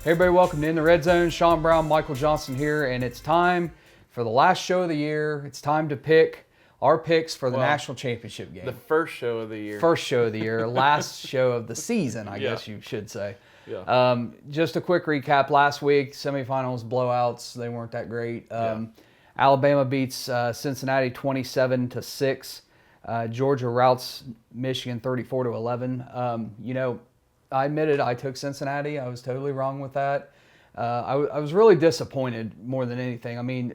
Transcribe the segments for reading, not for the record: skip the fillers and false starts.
Hey everybody, welcome to In the Red Zone. Sean Brown, Michael Johnson here, and it's time for the last show of the year. It's time to pick our picks for the National Championship game. The first show of the year. First show of the year, last show of the season, I guess you should say. Yeah. Just a quick recap. Last week, semifinals, blowouts, they weren't that great. Alabama beats Cincinnati 27-6. Georgia routs Michigan 34-11. I admitted I took Cincinnati. I was totally wrong with that. I was really disappointed more than anything. I mean,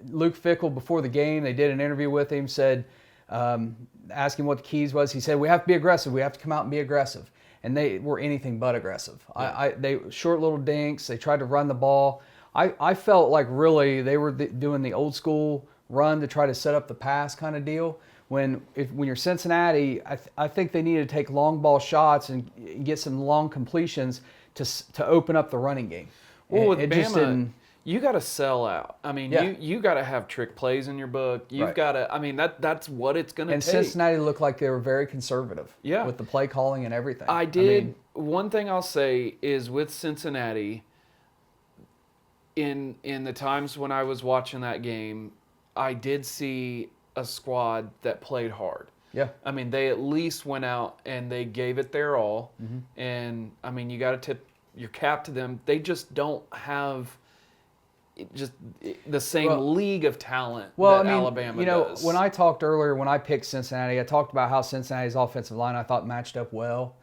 Luke Fickell, before the game, they did an interview with him, said, asking what the keys was. He said, we have to be aggressive. We have to come out and be aggressive. And they were anything but aggressive. Yeah. They short little dinks. They tried to run the ball. I felt like really they were doing the old school run to try to set up the pass kind of deal. When you're Cincinnati, I think they need to take long ball shots and get some long completions to open up the running game. Well, with Bama, you got to sell out. I mean, you got to have trick plays in your book. You've got to. I mean, that's what it's going to take. And Cincinnati looked like they were very conservative. With the play calling and everything. One thing I'll say is with Cincinnati, in the times when I was watching that game, I did see a squad that played hard. Yeah. I mean, they at least went out and they gave it their all. Mm-hmm. And, I mean, you got to tip your cap to them. They just don't have just the same league of talent that Alabama does. When I talked earlier, when I picked Cincinnati, I talked about how Cincinnati's offensive line I thought matched up well.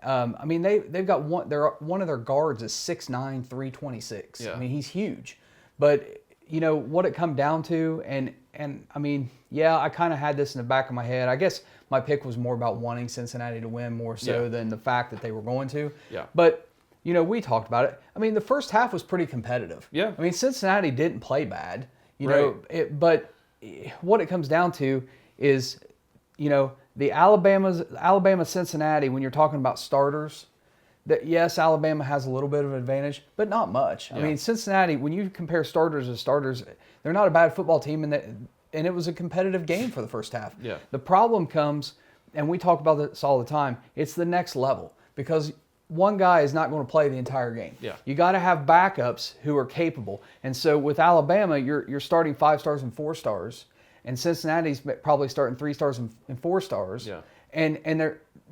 They've got one of their guards is 6'9", 326. Yeah. I mean, he's huge. But, what it come down to, and I kind of had this in the back of my head. I guess my pick was more about wanting Cincinnati to win more so than the fact that they were going to. Yeah. But, we talked about it. I mean, the first half was pretty competitive. Yeah. I mean, Cincinnati didn't play bad, Right. but what it comes down to is, the Alabama-Cincinnati, when you're talking about starters, that yes, Alabama has a little bit of an advantage, but not much. Yeah. I mean, Cincinnati, when you compare starters to starters, they're not a bad football team, and it was a competitive game for the first half. Yeah. The problem comes, and we talk about this all the time, it's the next level, because one guy is not going to play the entire game. Yeah. You got to have backups who are capable. And so with Alabama, you're starting 5 stars and 4 stars, and Cincinnati's probably starting 3 stars and 4 stars. Yeah. And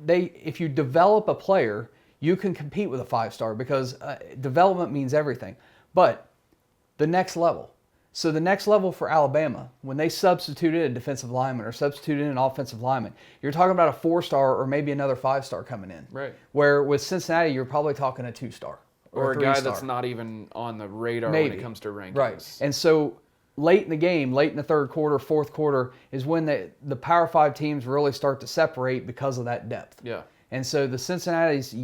if you develop a player, you can compete with a 5-star because development means everything. But the next level. So the next level for Alabama, when they substituted a defensive lineman or substituted an offensive lineman, you're talking about a 4-star or maybe another 5-star coming in. Right. Where with Cincinnati, you're probably talking a 2-star or a 3-star. guy that's not even on the radar when it comes to rankings. Right. And so late in the game, late in the third quarter, fourth quarter, is when the Power 5 teams really start to separate because of that depth. Yeah. And so the Cincinnati's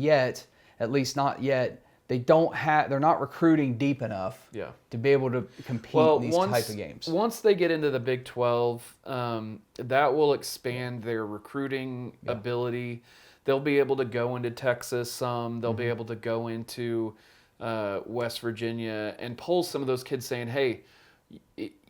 at least not yet, they're not recruiting deep enough to be able to compete in these type of games. Once they get into the Big 12, that will expand their recruiting ability. They'll be able to go into Texas some. They'll be able to go into West Virginia and pull some of those kids saying, hey,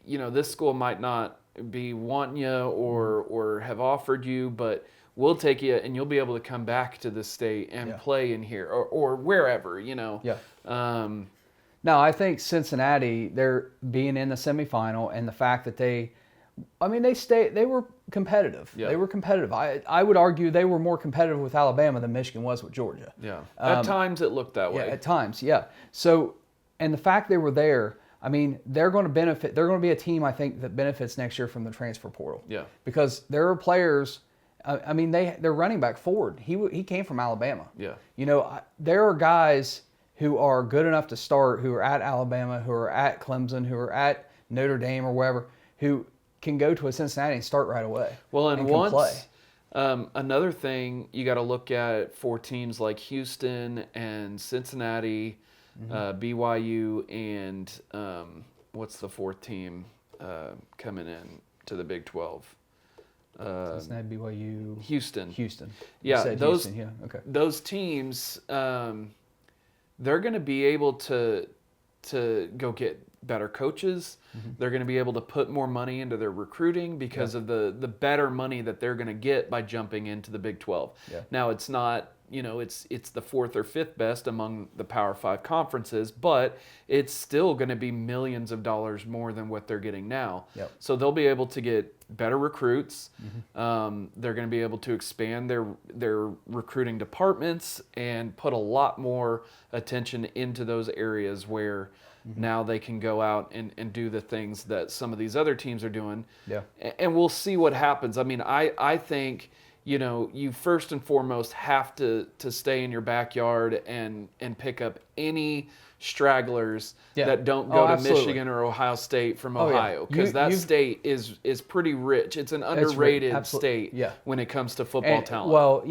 this school might not be wanting you or have offered you, but we'll take you and you'll be able to come back to the state and play in here or wherever, Yeah. Now, I think Cincinnati, they're being in the semifinal and the fact that they were competitive. Yeah. They were competitive. I would argue they were more competitive with Alabama than Michigan was with Georgia. Yeah. At times it looked that way. Yeah, at times, yeah. So, and the fact they were there, they're going to benefit. They're going to be a team, I think, that benefits next year from the transfer portal. Yeah. Because there are players. They're running back Ford. He came from Alabama. Yeah. There are guys who are good enough to start, who are at Alabama, who are at Clemson, who are at Notre Dame or wherever, who can go to a Cincinnati and start right away. Well, and can play. Another thing you got to look at for teams like Houston and Cincinnati, BYU, and what's the fourth team coming in to the Big 12? Cincinnati, BYU, Houston. Yeah, those. Houston, yeah, okay. Those teams, they're going to be able to go get better coaches. Mm-hmm. They're going to be able to put more money into their recruiting because of the better money that they're going to get by jumping into the Big 12. Yeah. Now, it's not it's the fourth or fifth best among the Power 5 conferences, but it's still going to be millions of dollars more than what they're getting now. Yep. So they'll be able to get better recruits. Mm-hmm. They're going to be able to expand their recruiting departments and put a lot more attention into those areas where now they can go out and do the things that some of these other teams are doing. Yeah. And we'll see what happens. I mean, I think, you first and foremost have to stay in your backyard and pick up any stragglers that don't go to absolutely. Michigan or Ohio State from Oh, yeah. Ohio, because that state is pretty rich. It's an underrated state when it comes to football talent. Well,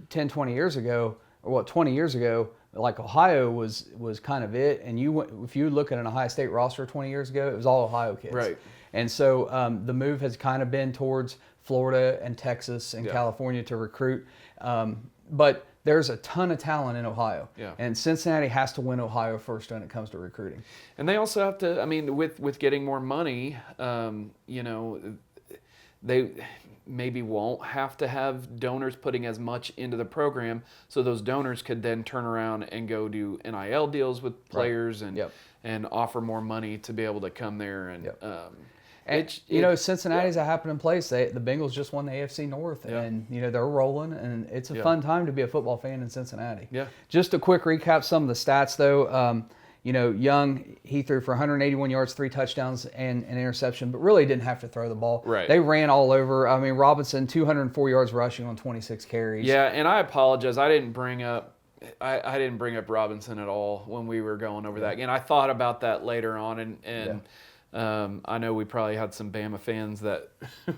10, 20 years ago, or 20 years ago, like Ohio was kind of it. And if you look at an Ohio State roster 20 years ago, it was all Ohio kids. Right. And so the move has kind of been towards Florida and Texas and California to recruit. But there's a ton of talent in Ohio. Yeah. And Cincinnati has to win Ohio first when it comes to recruiting. And they also have to, I mean, with getting more money, they maybe won't have to have donors putting as much into the program, so those donors could then turn around and go do NIL deals with players and offer more money to be able to come there and Cincinnati's a happening place. The Bengals just won the AFC North, and they're rolling, and it's a fun time to be a football fan in Cincinnati. Yeah. Just a quick recap, some of the stats though. Young, he threw for 181 yards, 3 touchdowns, and an interception, but really didn't have to throw the ball. Right. They ran all over. I mean, Robinson, 204 yards rushing on 26 carries. Yeah, and I apologize. I didn't bring up Robinson at all when we were going over that. And I thought about that later on, I know we probably had some Bama fans that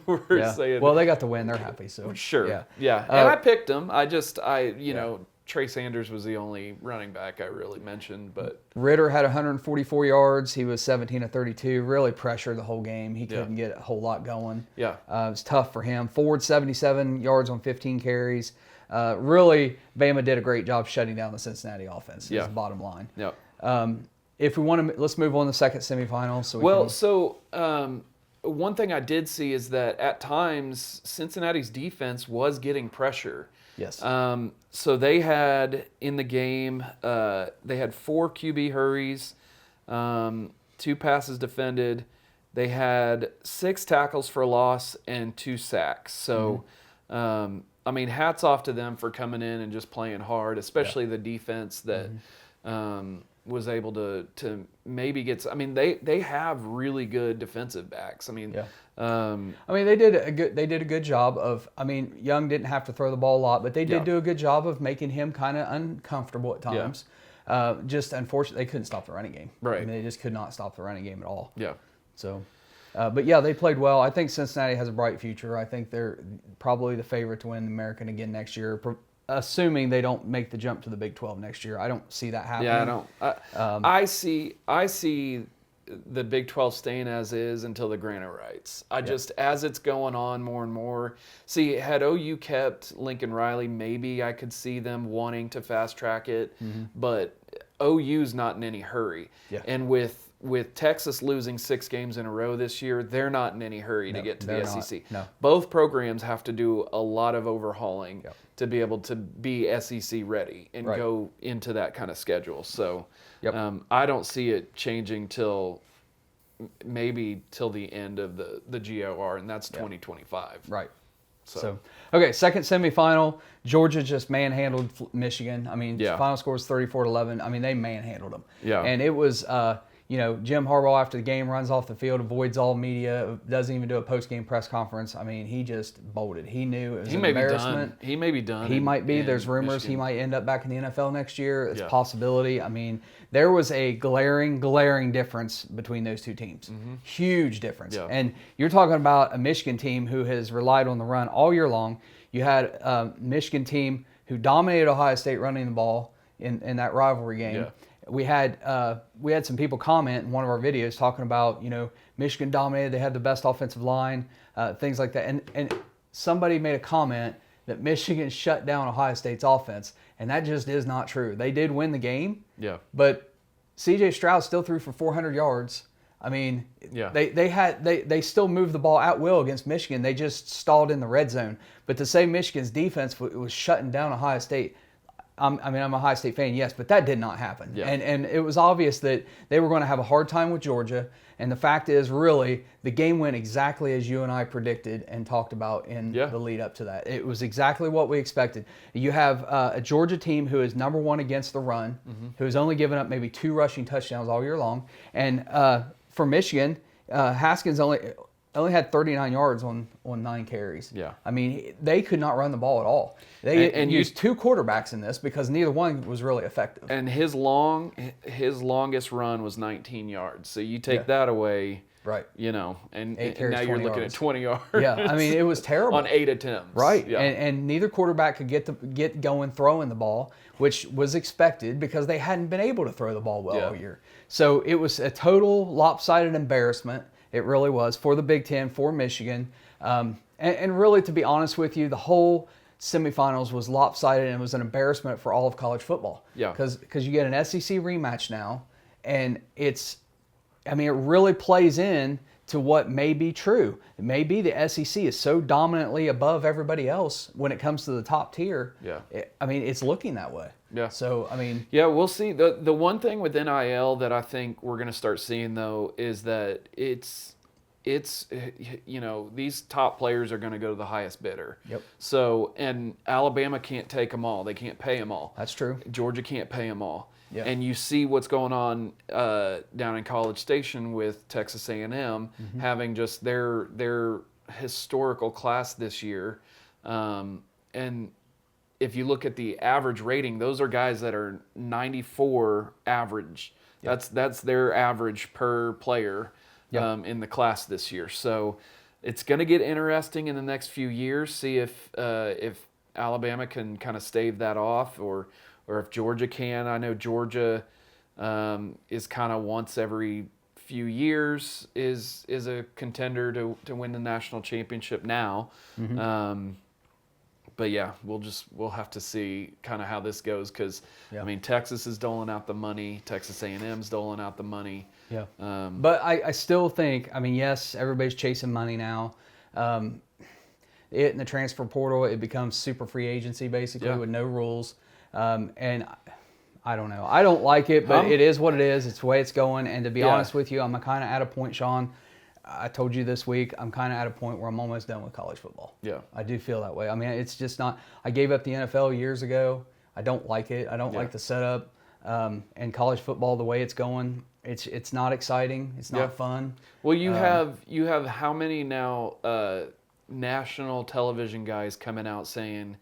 were saying. Well, they got the win. They're happy. So sure. Yeah. And I picked them. Trey Sanders was the only running back I really mentioned, but Ritter had 144 yards. He was 17 of 32. Really pressured the whole game. He couldn't get a whole lot going. Yeah. It was tough for him. Ford, 77 yards on 15 carries. Really, Bama did a great job shutting down the Cincinnati offense. Is the bottom line. Yeah. If we want to, let's move on to the second semifinal. One thing I did see is that at times Cincinnati's defense was getting pressure. Yes. So they had in the game, they had 4 QB hurries, 2 passes defended. They had 6 tackles for loss and 2 sacks. So, hats off to them for coming in and just playing hard, especially the defense that was able to maybe get. They have really good defensive backs. They did a good job of. Young didn't have to throw the ball a lot, but they did do a good job of making him kind of uncomfortable at times. Just unfortunately, they couldn't stop the running game. Right. They just could not stop the running game at all. Yeah. So, they played well. I think Cincinnati has a bright future. I think they're probably the favorite to win the American again next year. Assuming they don't make the jump to the Big 12 next year. I don't see that happening. Yeah, I don't. I see the Big 12 staying as is until the grant of rights. As it's going on more and more. See, had OU kept Lincoln Riley, maybe I could see them wanting to fast track it, but OU's not in any hurry. Yeah. And with Texas losing 6 games in a row this year, they're not in any hurry to get to the SEC. No. Both programs have to do a lot of overhauling to be able to be SEC ready and go into that kind of schedule. So I don't see it changing till the end of the GOR, and that's 2025. Right. So, okay, second semifinal. Georgia just manhandled Michigan. Final score is 34-11. They manhandled them. Yeah. And it was, Jim Harbaugh after the game runs off the field, avoids all media, doesn't even do a post-game press conference. He just bolted. He knew it was an embarrassment. He may be done. He might be. There's rumors Michigan. He might end up back in the NFL next year. It's a possibility. There was a glaring difference between those two teams. Huge difference. Yeah. And you're talking about a Michigan team who has relied on the run all year long. You had a Michigan team who dominated Ohio State running the ball in that rivalry game. Yeah. We had some people comment in one of our videos talking about, Michigan dominated, they had the best offensive line, things like that. And somebody made a comment that Michigan shut down Ohio State's offense, and that just is not true. They did win the game, but C.J. Stroud still threw for 400 yards. They still moved the ball at will against Michigan. They just stalled in the red zone. But to say Michigan's defense was shutting down Ohio State, I'm a Ohio State fan, yes, but that did not happen. Yeah. And it was obvious that they were going to have a hard time with Georgia. And the fact is, really, the game went exactly as you and I predicted and talked about in the lead up to that. It was exactly what we expected. You have a Georgia team who is number one against the run, who has only given up maybe 2 rushing touchdowns all year long. And for Michigan, Haskins only had 39 yards on 9 carries. Yeah. I mean, they could not run the ball at all. They used 2 quarterbacks in this because neither one was really effective. And his longest run was 19 yards. So you take that away, right? You know, and 8 carries, now you're looking yards. at 20 yards. Yeah, I mean, it was terrible on 8 attempts. Right, yeah. and neither quarterback could get going throwing the ball, which was expected because they hadn't been able to throw the ball well all year. So it was a total lopsided embarrassment. It really was for the Big Ten, for Michigan. And really, to be honest with you, the whole semifinals was lopsided and it was an embarrassment for all of college football. Yeah. Because you get an SEC rematch now, and it really plays in to what may be true. It may be the SEC is so dominantly above everybody else when it comes to the top tier. Yeah. It's looking that way. Yeah. So, yeah, we'll see. The one thing with NIL that I think we're going to start seeing, though, is that it's these top players are going to go to the highest bidder. Yep. So, and Alabama can't take them all. They can't pay them all. That's true. Georgia can't pay them all. Yeah. And you see what's going on down in College Station with Texas A&M having just their historical class this year. And if you look at the average rating, those are guys that are 94 average. Yep. That's their average per player in the class this year. So it's going to get interesting in the next few years. See if Alabama can kind of stave that off, or if Georgia can. I know Georgia is kind of once every few years is a contender to win the national championship now. But yeah, we'll have to see kind of how this goes because Texas is doling out the money, Texas A&M's doling out the money. Yeah. But I still think, yes, everybody's chasing money now. In the transfer portal, it becomes super free agency basically with no rules. And I don't know. I don't like it, but it is what it is. It's the way it's going. And to be honest with you, I'm kind of at a point, Shaun. I told you this week, I'm kind of at a point where I'm almost done with college football. Yeah. I do feel that way. It's just not. I gave up the NFL years ago. I don't like it. I don't like the setup. And college football, the way it's going, it's not exciting. It's not fun. Well, you have how many now national television guys coming out saying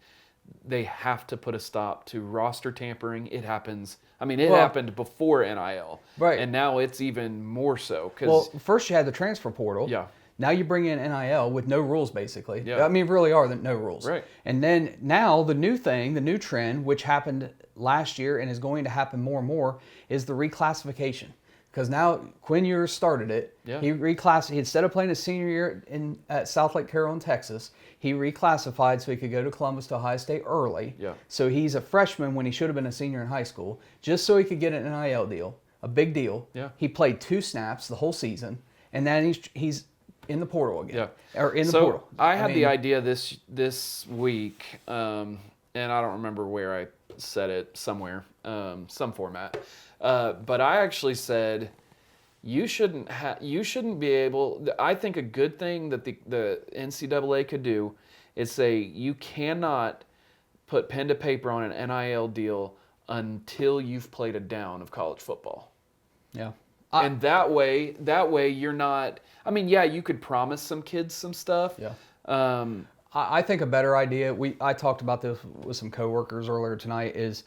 they have to put a stop to roster tampering. It happens. It happened before NIL. Right. And now it's even more so. First you had the transfer portal. Yeah. Now you bring in NIL with no rules, basically. Yeah. Really are no rules. Right. And then now the new thing, the new trend, which happened last year and is going to happen more and more, is the reclassification. Because now Quinn Ewers started it. Yeah. He reclassified. Instead of playing his senior year at South Lake Carroll in Texas, he reclassified so he could go to Columbus to Ohio State early. Yeah. So he's a freshman when he should have been a senior in high school, just so he could get an NIL deal, a big deal. Yeah. He played 2 snaps the whole season, and then he's in the portal again. Yeah. Or in the portal. I had the idea this week, and I don't remember where I said it, somewhere, some format. But I actually said you shouldn't be able. I think a good thing that the NCAA could do is say you cannot put pen to paper on an NIL deal until you've played a down of college football. Yeah. And that way you're not. You could promise some kids some stuff. Yeah. I think a better idea. I talked about this with some coworkers earlier tonight. Is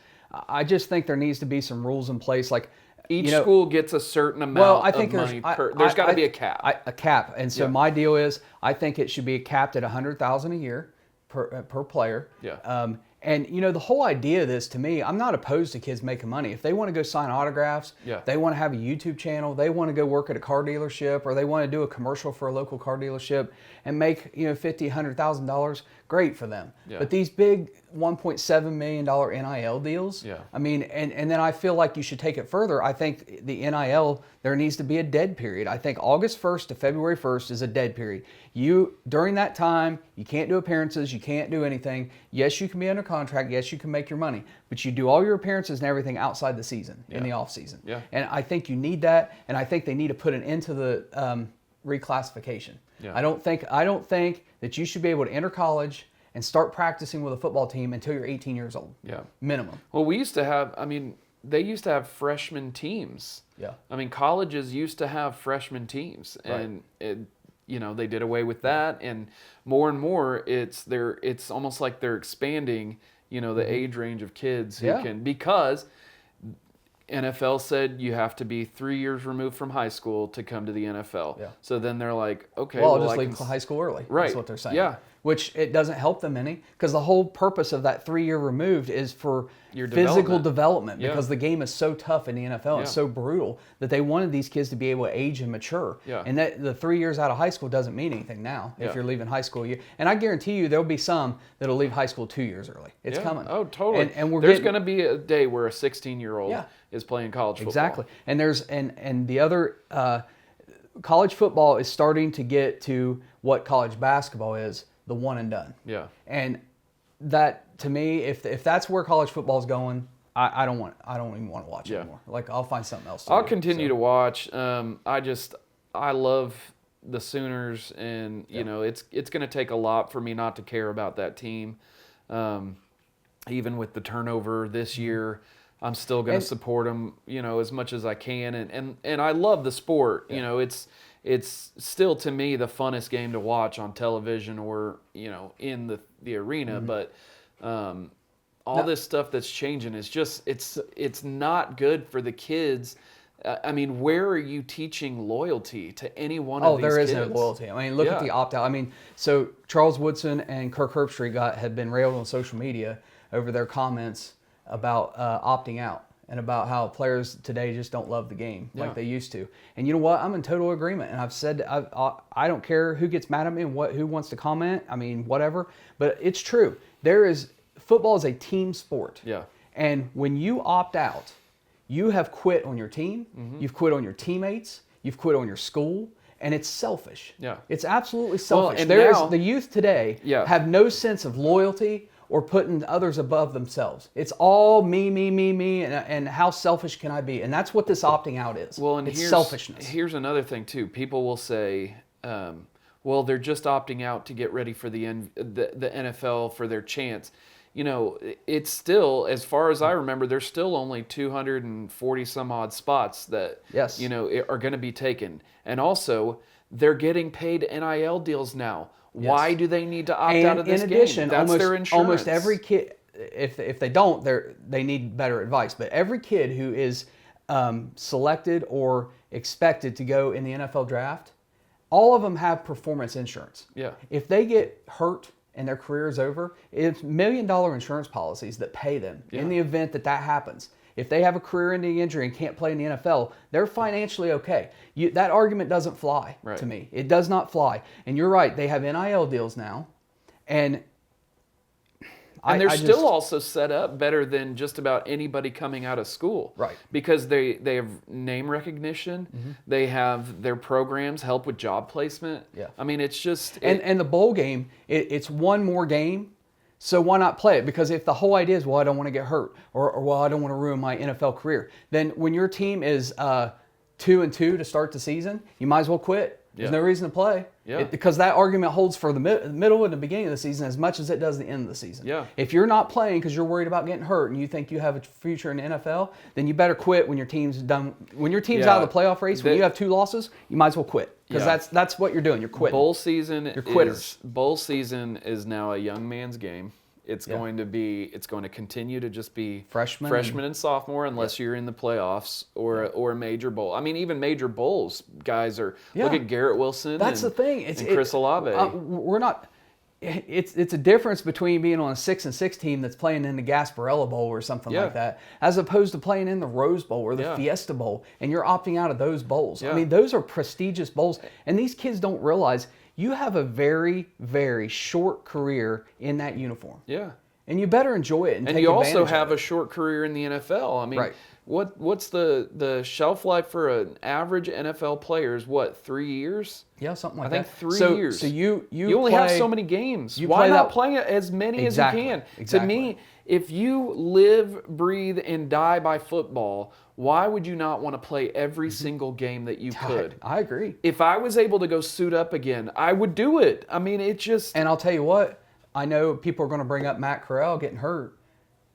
I just think there needs to be some rules in place, like each school gets a certain amount of money per. There's got to be a cap. A cap, and so my deal is, I think it should be capped at $100,000 a year per player. Yeah. And the whole idea of this, to me, I'm not opposed to kids making money. If they want to go sign autographs, they want to have a YouTube channel, they want to go work at a car dealership, or they want to do a commercial for a local car dealership and make $50,000, $100,000, great for them. Yeah. But these big $1.7 million NIL deals. Yeah. I mean, and then I feel like you should take it further. I think the NIL, there needs to be a dead period. I think August 1st to February 1st is a dead period. During that time, you can't do appearances, you can't do anything. Yes, you can be under contract. Yes, you can make your money, but you do all your appearances and everything outside the season, in the off season. Yeah. And I think you need that, and I think they need to put an end to the reclassification. Yeah. I don't think that you should be able to enter college and start practicing with a football team until you're 18 years old. Yeah. Minimum. Well, we used to have, they used to have freshman teams. Yeah. Colleges used to have freshman teams, and they did away with that, and more, it's almost like they're expanding, the age range of kids who can, because NFL said you have to be 3 years removed from high school to come to the NFL. Yeah. So then they're like, okay, I'll just leave high school early. Right. That's what they're saying. Yeah. Which it doesn't help them any, because the whole purpose of that 3 year removed is for Your physical development, Yeah. because the game is so tough in the NFL. It's so brutal that they wanted these kids to be able to age and mature. Yeah. And that the 3 years out of high school doesn't mean anything now if Yeah. you're leaving high school. And I guarantee you there'll be some that'll leave high school 2 years early. It's coming. Oh, totally. And there's going to be a day where a 16-year-old is playing college football. Exactly. And there's and the other college football is starting to get to what college basketball is, the one and done. Yeah. And that, to me, if that's where college football is going, I don't even want to watch it anymore. Like, I'll find something else to I'll do. continue to watch. I love the Sooners, and it's going to take a lot for me not to care about that team. Even with the turnover this year, I'm still going to support them, as much as I can. And I love the sport. Yeah. It's still, to me, the funnest game to watch on television or, in the arena. But this stuff that's changing is just, it's not good for the kids. Where are you teaching loyalty to any one of these kids? Oh, there is no loyalty. Look at the opt-out. So Charles Woodson and Kirk Herbstreit have been railed on social media over their comments about opting out, and about how players today just don't love the game like they used to. And you know what? I'm in total agreement. And I've said I don't care who gets mad at me and who wants to comment. Whatever. But it's true. Football is a team sport. Yeah. And when you opt out, you have quit on your team. You've quit on your teammates. You've quit on your school. And it's selfish. Yeah. It's absolutely selfish. And The youth today have no sense of loyalty or putting others above themselves. It's all me, and how selfish can I be? And that's what this opting out is. Well, and it's selfishness. Here's another thing too. People will say, well, they're just opting out to get ready for the NFL for their chance. It's still, as far as I remember, there's still only 240 some odd spots that are going to be taken. And also, they're getting paid NIL deals now. Why do they need to opt out of this game? In addition, That's their insurance. Almost every kid, if they don't, they need better advice. But every kid who is selected or expected to go in the NFL draft, all of them have performance insurance. Yeah. If they get hurt and their career is over, it's $1 million insurance policies that pay them in the event that happens. If they have a career-ending injury and can't play in the NFL, they're financially okay. That argument doesn't fly to me. It does not fly. And you're right. They have NIL deals now. And they're still also set up better than just about anybody coming out of school. Right. Because they have name recognition. They have their programs help with job placement. Yeah. It's just... And the bowl game, it's one more game. So why not play it? Because if the whole idea is, well, I don't want to get hurt, or well, I don't want to ruin my NFL career, then when your team is 2-2 to start the season, you might as well quit. There's no reason to play. Yeah. Because that argument holds for the middle and the beginning of the season as much as it does the end of the season. Yeah. If you're not playing because you're worried about getting hurt and you think you have a future in the NFL, then you better quit when your team's done. When your team's out of the playoff race, when you have 2 losses, you might as well quit. Because that's what you're doing. You're quitting. Bowl season. You're quitters. Bowl season is now a young man's game. It's going to continue to just be freshman and sophomore unless you're in the playoffs or a major bowl. Even major bowls, guys are look at Garrett Wilson. That's the thing. And Chris Olave. We're not. It's a difference between being on a 6-6 team that's playing in the Gasparilla Bowl or something like that, as opposed to playing in the Rose Bowl or the Fiesta Bowl, and you're opting out of those bowls. Yeah. Those are prestigious bowls, and these kids don't realize you have a very, very short career in that uniform. Yeah. and you better enjoy it. And And take you also advantage have of a it. short career in the NFL. I mean, Right. what's the shelf life for an average NFL player is what, 3 years? Yeah, something like I think that. 3 so, years. So you only have play- so many games. you Why play not that- play as many Exactly, as you can? exactly. To me, if you live, breathe, and die by football, why would you not want to play every single game that you could? I agree. If I was able to go suit up again, I would do it. I mean, it just... And I'll tell you what, I know people are going to bring up Matt Corral getting hurt.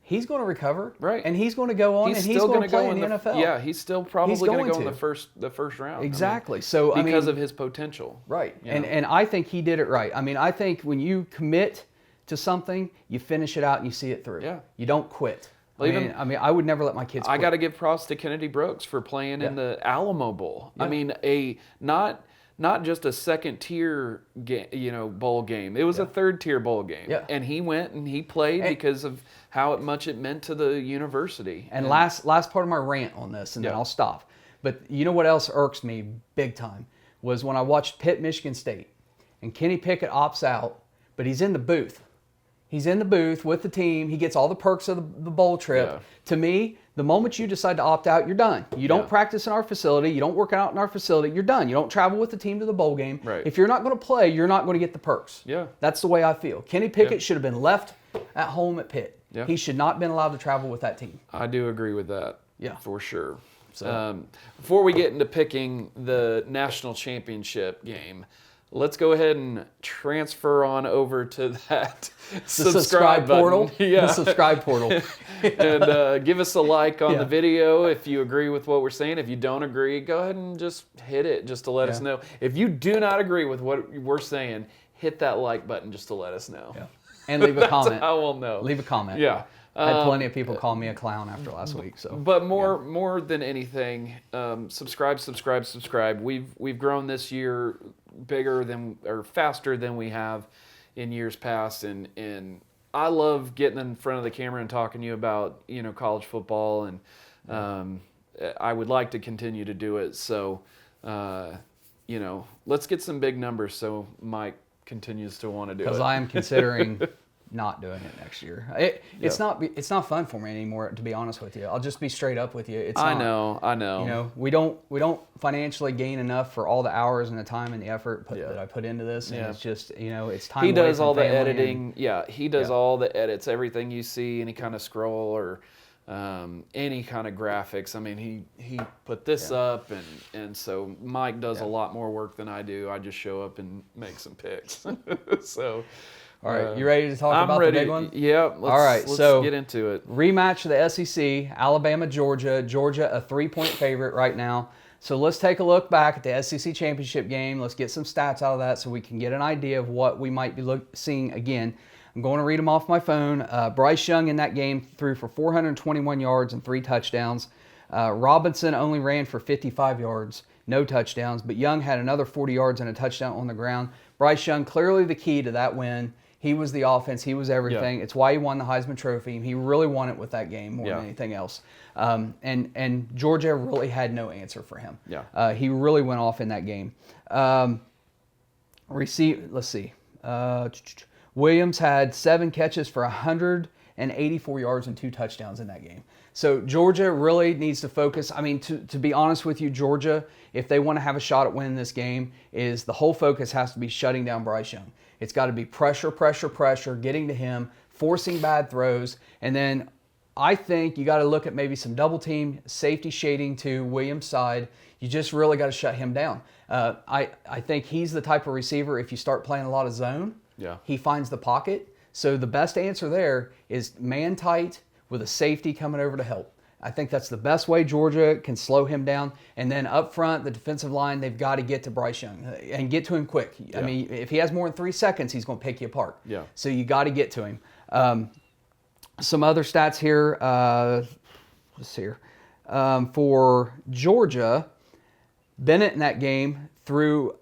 He's going to recover, Right. And he's going to go on, and he's still going to play go in the NFL. Yeah, he's still probably going to go in to. the first round. Exactly. I mean, because of his potential. Right. You know? And I think he did it right. I mean, I think when you commit to something, you finish it out and you see it through. Yeah. You don't quit. Well, I mean, I would never let my kids quit. I got to give props to Kennedy Brooks for playing in the Alamo Bowl. Yeah. I mean, not just a second tier bowl game. It was a third tier bowl game. Yeah. And he went and he played because of how much it meant to the university. And last part of my rant on this, and then I'll stop. But you know what else irks me big time was when I watched Pitt, Michigan State, and Kenny Pickett opts out, but he's in the booth. He's in the booth with the team. He gets all the perks of the bowl trip. Yeah. To me, the moment you decide to opt out, you're done. You don't practice in our facility. You don't work out in our facility. You're done. You don't travel with the team to the bowl game. Right. If you're not going to play, you're not going to get the perks. Yeah. That's the way I feel. Kenny Pickett should have been left at home at Pitt. Yeah. He should not have been allowed to travel with that team. I do agree with that. Yeah. For sure. So. Before we get into picking the national championship game, let's go ahead and transfer on over to that subscribe button. portal. Yeah. The subscribe portal. And give us a like on Yeah. the video if you agree with what we're saying. If you don't agree, go ahead and just hit it just to let us know. If you do not agree with what we're saying, hit that like button just to let us know. Yeah. And leave a comment. That's how we'll know. Leave a comment. Yeah. I had plenty of people call me a clown after last week. So, But more than anything, subscribe. We've grown this year bigger than or faster than we have in years past, and I love getting in front of the camera and talking to you about college football, and I would like to continue to do it. So, let's get some big numbers so Mike continues to want to do it. because I am considering not doing it next year. It's not fun for me anymore, to be honest with you. I'll just be straight up with you. It's I not. know. We don't financially gain enough for all the hours and the time and the effort that I put into this, and it's just it's time. He away does from all the family editing. He does all the edits. Everything you see, any kind of scroll or any kind of graphics. I mean, he put this up, and so Mike does a lot more work than I do. I just show up and make some picks. So. All right, you ready to talk I'm about ready. the big one? Yeah. All right, let's get into it. Rematch of the SEC, Alabama, Georgia. Georgia, a 3-point favorite right now. So let's take a look back at the SEC championship game. Let's get some stats out of that so we can get an idea of what we might be seeing again. I'm going to read them off my phone. Bryce Young in that game threw for 421 yards and 3 touchdowns. Robinson only ran for 55 yards, no touchdowns, but Young had another 40 yards and a touchdown on the ground. Bryce Young, clearly the key to that win. He was the offense. He was everything. It's why he won the Heisman Trophy. He really won it with that game more than anything else. And Georgia really had no answer for him. Yeah. He really went off in that game. Let's see. Williams had 7 catches for 184 yards and 2 touchdowns in that game. So Georgia really needs to focus. I mean, to be honest with you, Georgia, if they want to have a shot at winning this game, is the whole focus has to be shutting down Bryce Young. It's got to be pressure, getting to him, forcing bad throws, and then I think you got to look at maybe some double team, safety shading to Williams' side. You just really got to shut him down. I think he's the type of receiver, if you start playing a lot of zone, he finds the pocket. So the best answer there is man tight with a safety coming over to help. I think that's the best way Georgia can slow him down. And then up front, the defensive line, they've got to get to Bryce Young and get to him quick. Yeah. I mean, if he has more than 3 seconds, he's going to pick you apart. Yeah. So you got to get to him. Some other stats here. Let's see here. For Georgia, Bennett in that game threw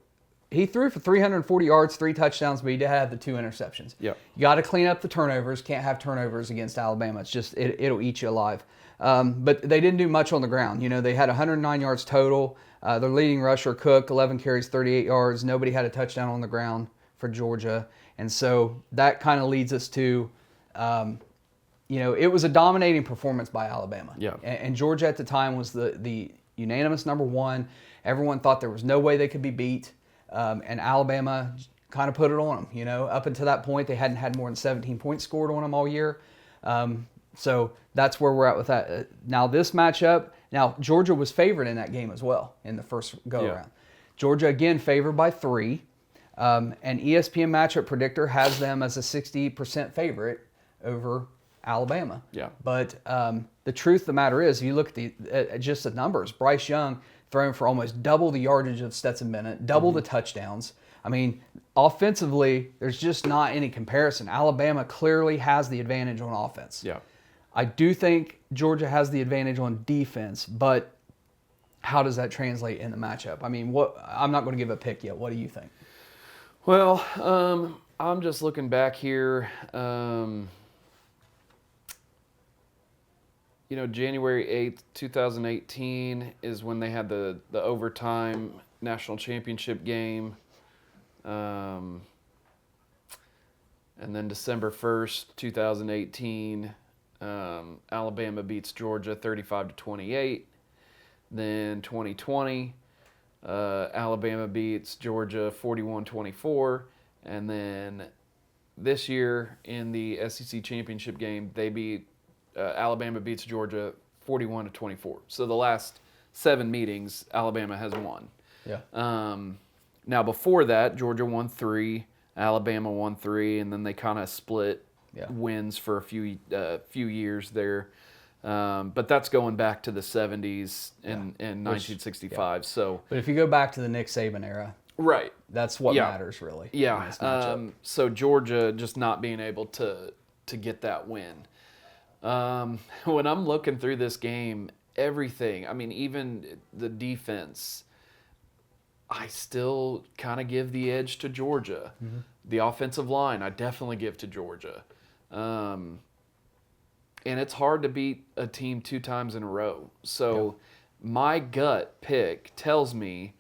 for 340 yards, 3 touchdowns, but he did have the 2 interceptions. Yeah. You got to clean up the turnovers. Can't have turnovers against Alabama. It's just it'll eat you alive. But they didn't do much on the ground. They had 109 yards total. Their leading rusher, Cook, 11 carries, 38 yards. Nobody had a touchdown on the ground for Georgia. And so that kind of leads us to it was a dominating performance by Alabama. Yeah. And Georgia at the time was the unanimous number one. Everyone thought there was no way they could be beat. And Alabama kind of put it on them. Up until that point, they hadn't had more than 17 points scored on them all year. So that's where we're at with that. Now this matchup, Georgia was favored in that game as well in the first go-around. Georgia, again, favored by 3. And ESPN Matchup Predictor has them as a 60% favorite over Alabama. Yeah. But the truth of the matter is, if you look at just the numbers, Bryce Young throwing for almost double the yardage of Stetson Bennett, double the touchdowns. I mean, offensively, there's just not any comparison. Alabama clearly has the advantage on offense. Yeah. I do think Georgia has the advantage on defense, but how does that translate in the matchup? I mean, I'm not going to give a pick yet. What do you think? Well, I'm just looking back here. January 8th, 2018 is when they had the overtime national championship game. And then December 1st, 2018, Alabama beats Georgia 35-28. Then 2020, Alabama beats Georgia 41-24. And then this year in the SEC championship game, Alabama beats Georgia 41-24. So the last 7 meetings, Alabama has won. Yeah. Now before that, Georgia won 3, Alabama won 3, and then they kind of split wins for a few years there. But that's going back to the 70s and 1965. So, but if you go back to the Nick Saban era, right, that's what matters really. Yeah. So Georgia just not being able to get that win. When I'm looking through this game, everything, I mean, even the defense, I still kind of give the edge to Georgia. Mm-hmm. The offensive line, I definitely give to Georgia. And it's hard to beat a team 2 times in a row. So my gut pick tells me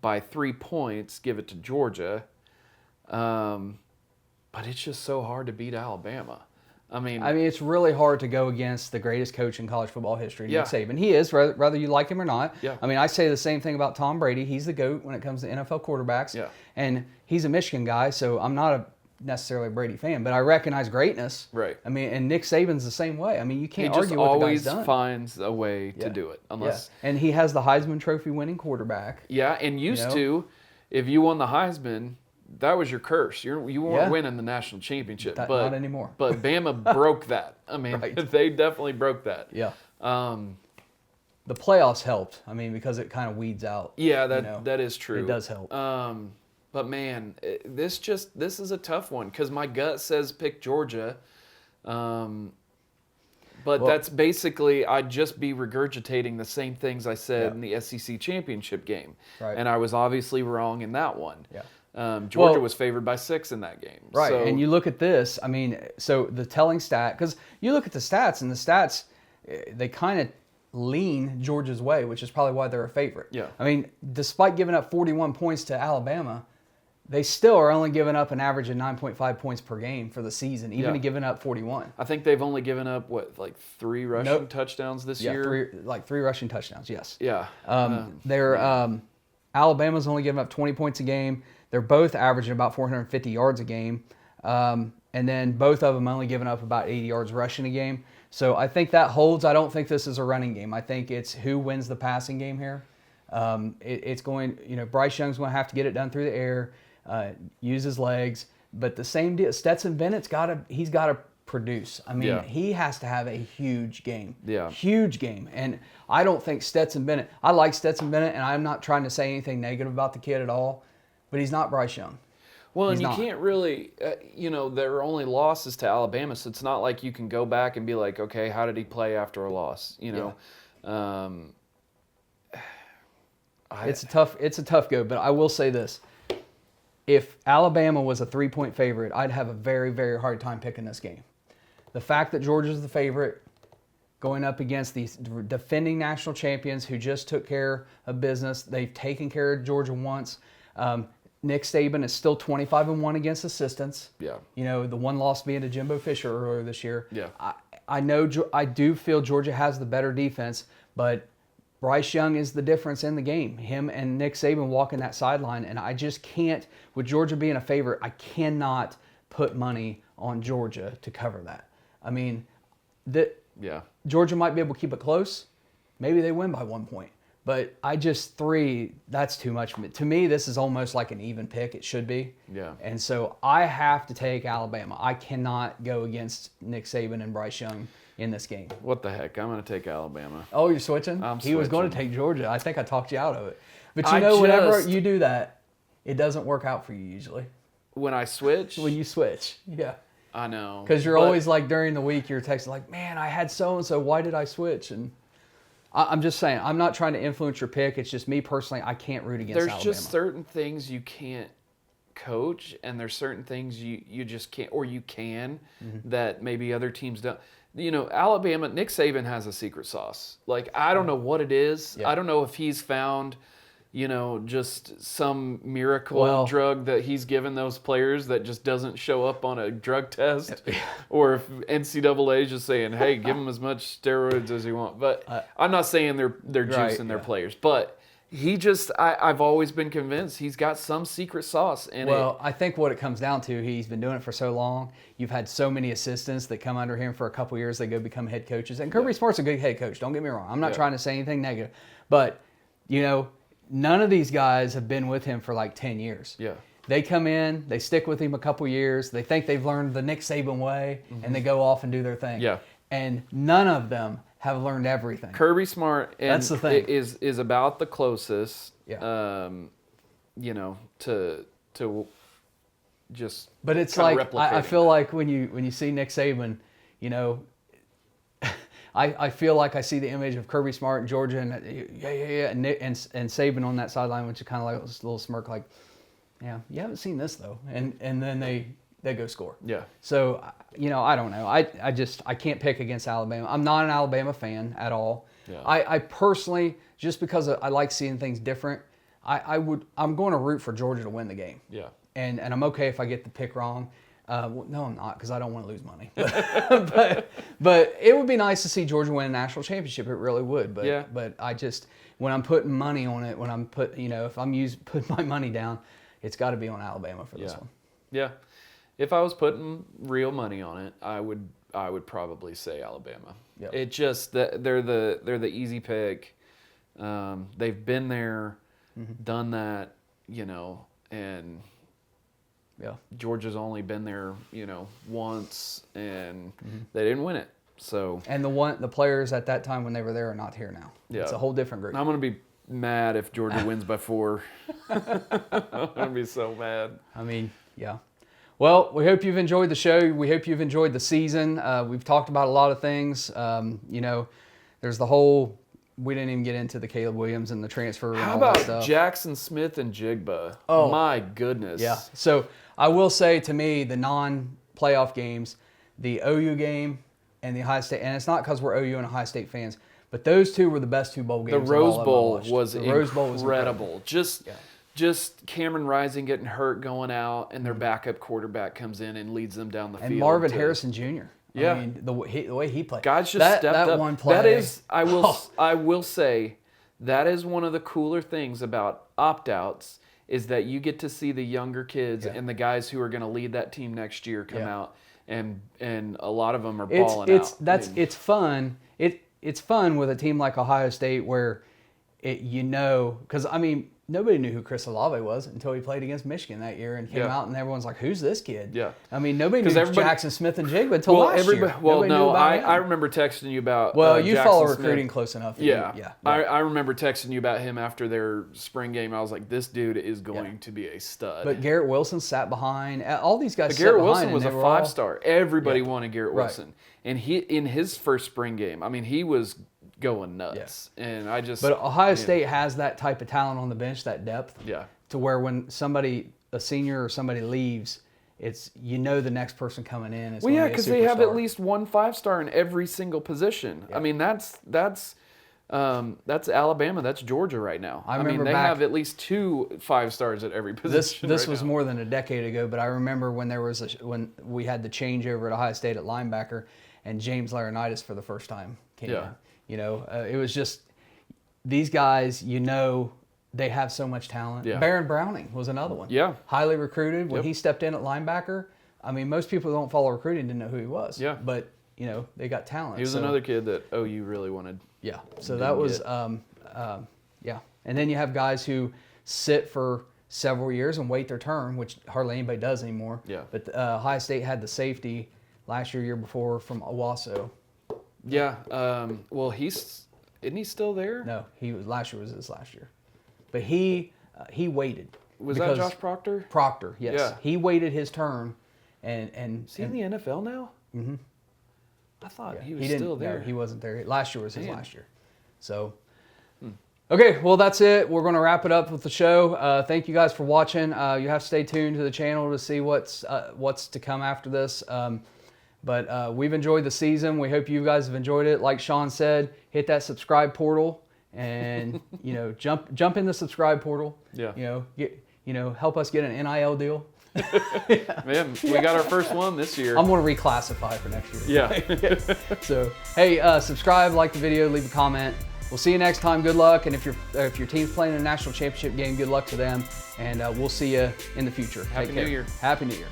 by 3 points, give it to Georgia. But it's just so hard to beat Alabama. I mean, it's really hard to go against the greatest coach in college football history, Nick Saban. He is, whether you like him or not. Yeah. I mean, I say the same thing about Tom Brady. He's the GOAT when it comes to NFL quarterbacks. Yeah. And he's a Michigan guy, so I'm not necessarily a Brady fan, but I recognize greatness. Right. I mean, and Nick Saban's the same way. I mean, you can't argue what the guy's done. He just always finds a way to do it. Unless, And he has the Heisman Trophy winning quarterback. Yeah, and used to, if you won the Heisman, that was your curse. You weren't winning the national championship. But not anymore. But Bama broke that. I mean, they definitely broke that. Yeah. The playoffs helped. I mean, because it kind of weeds out. Yeah, that is true. It does help. But man, this is a tough one because my gut says pick Georgia. But that's basically, I'd just be regurgitating the same things I said in the SEC championship game. Right. And I was obviously wrong in that one. Yeah. Georgia was favored by 6 in that game. Right, So, and you look at this, I mean, so the telling stat, because you look at the stats, and the stats, they kind of lean Georgia's way, which is probably why they're a favorite. Yeah. I mean, despite giving up 41 points to Alabama, they still are only giving up an average of 9.5 points per game for the season, even giving up 41. I think they've only given up, 3 rushing touchdowns this year? Three rushing touchdowns, yes. Yeah. Alabama's only giving up 20 points a game. They're both averaging about 450 yards a game. And then both of them only giving up about 80 yards rushing a game. So I think that holds. I don't think this is a running game. I think it's who wins the passing game here. It's going, Bryce Young's going to have to get it done through the air, use his legs. But the same deal, Stetson Bennett's got to produce. I mean, he has to have a huge game. Yeah. Huge game. And I don't think Stetson Bennett, I like Stetson Bennett, and I'm not trying to say anything negative about the kid at all. But he's not Bryce Young. Well, and you can't really, their only loss is to Alabama, so it's not like you can go back and be like, okay, how did he play after a loss? It's a tough go, but I will say this. If Alabama was a 3-point favorite, I'd have a very, very hard time picking this game. The fact that Georgia's the favorite going up against these defending national champions who just took care of business, they've taken care of Georgia once. Nick Saban is still 25-1 against assistants. Yeah. You know, the one loss being to Jimbo Fisher earlier this year. Yeah. I do feel Georgia has the better defense, but Bryce Young is the difference in the game. Him and Nick Saban walking that sideline, and I just can't, with Georgia being a favorite, I cannot put money on Georgia to cover that. I mean, Georgia might be able to keep it close. Maybe they win by 1 point. But that's too much for me. To me, this is almost like an even pick. It should be. Yeah. And so I have to take Alabama. I cannot go against Nick Saban and Bryce Young in this game. What the heck? I'm going to take Alabama. Oh, you're switching? He was going to take Georgia. I think I talked you out of it. But whenever you do that, it doesn't work out for you usually. When I switch? When you switch, yeah. I know. Because you're always like during the week, you're texting like, man, I had so-and-so. Why did I switch? And I'm just saying, I'm not trying to influence your pick. It's just me personally, I can't root against Alabama. There's just certain things you can't coach, and there's certain things you just can't, or you can, that maybe other teams don't. You know, Alabama, Nick Saban has a secret sauce. Like, I don't know what it is. Yeah. I don't know if he's found, you know, just some miracle drug that he's given those players that just doesn't show up on a drug test, or if NCAA is just saying, hey, give them as much steroids as you want. But I'm not saying they're juicing their players, but he just, I've always been convinced he's got some secret sauce in it. Well, I think what it comes down to, he's been doing it for so long. You've had so many assistants that come under him for a couple years. They go become head coaches. And Kirby Smart's a good head coach. Don't get me wrong. I'm not trying to say anything negative. But, you know, none of these guys have been with him for like 10 years. Yeah. They come in, they stick with him a couple years. They think they've learned the Nick Saban way, and they go off and do their thing. Yeah. And none of them have learned everything. Kirby Smart That's the thing. is about the closest, you know, to just. But it's like I feel like when you see Nick Saban, you know, I feel like I see the image of Kirby Smart in Georgia and and Saban on that sideline, which is kind of like this little smirk, like, yeah, you haven't seen this though, and then they go score. Yeah. So, you know, I don't know. I can't pick against Alabama. I'm not an Alabama fan at all. Yeah. I personally, just because I like seeing things different, I'm going to root for Georgia to win the game. Yeah. And I'm okay if I get the pick wrong. Well, no, I'm not, because I don't want to lose money. But it would be nice to see Georgia win a national championship. It really would. But I just, when I'm putting money on it, if I'm putting my money down, it's got to be on Alabama for this one. Yeah. If I was putting real money on it, I would probably say Alabama. Yep. It just they're the easy pick. They've been there, done that, you know, and Georgia's only been there, you know, once, and they didn't win it. So the players at that time when they were there are not here now. Yeah. It's a whole different group. I'm gonna be mad if Georgia wins by 4. I'm gonna be so mad. I mean, yeah. Well, we hope you've enjoyed the show. We hope you've enjoyed the season. We've talked about a lot of things. You know, there's the whole. We didn't even get into the Caleb Williams and the transfer. How and all about that stuff. Jackson Smith and Jigba? Oh my goodness. Yeah. So I will say, to me, the non-playoff games, the OU game and the Ohio State, and it's not because we're OU and Ohio State fans, but those two were the best 2 bowl games. The Rose Bowl was incredible. Just Cameron Rising getting hurt going out, and their backup quarterback comes in and leads them down the field. And Marvin Harrison Jr. Yeah, I mean, the way he played. Guys just stepped up. One play. That is, I will say, that is one of the cooler things about opt-outs, is that you get to see the younger kids and the guys who are going to lead that team next year come out, and a lot of them are balling out. It's fun. It's fun with a team like Ohio State where because I mean, nobody knew who Chris Olave was until he played against Michigan that year and came out, and everyone's like, "Who's this kid?" Yeah. I mean, nobody knew Jackson Smith and Jigba until last year. Well, no, I remember texting you about. Well, you Jackson follow Smith. recruiting close enough. Yeah. I remember texting you about him after their spring game. I was like, "This dude is going to be a stud." But Garrett Wilson sat behind. All these guys. But Garrett Wilson was a 5-star. Everybody wanted Garrett Wilson, and he in his first spring game. I mean, he was going nuts, and I just. But Ohio State has that type of talent on the bench, that depth. Yeah. To where when a senior or somebody leaves, it's the next person coming in is. Well, yeah, because they have at least one 5-star in every single position. Yeah. I mean, that's That's Alabama. That's Georgia right now. I mean, remember they back- have at least 2 5-stars at every position. This right was now. more than a decade ago, but I remember when when we had the changeover at Ohio State at linebacker, and James Laurinaitis for the first time came in. You know, it was just these guys. You know, they have so much talent. Yeah. Baron Browning was another one. Yeah. Highly recruited. When he stepped in at linebacker, I mean, most people who don't follow recruiting didn't know who he was. Yeah. But you know, they got talent. He was another kid that OU really wanted. Yeah. So that was, yeah. And then you have guys who sit for several years and wait their turn, which hardly anybody does anymore. Yeah. But Ohio State had the safety last year before from Owasso. Yeah. Well, isn't he still there? No, last year was his last year. But he waited. Was that Josh Proctor? Proctor, yes. Yeah. He waited his turn and Is he in the NFL now? Mm-hmm. I thought he was still there. No, he wasn't there. Last year was his last year. So, okay, well, that's it. We're going to wrap it up with the show. Thank you guys for watching. You have to stay tuned to the channel to see what's to come after this. But we've enjoyed the season. We hope you guys have enjoyed it. Like Shaun said, hit that subscribe portal and you know jump in the subscribe portal. Yeah. Help us get an NIL deal. Man, we got our first one this year. I'm going to reclassify for next year. Yeah. So, hey, subscribe, like the video, leave a comment. We'll see you next time. Good luck. And if your team's playing in a national championship game, good luck to them. And we'll see you in the future. Happy New Year. Happy New Year.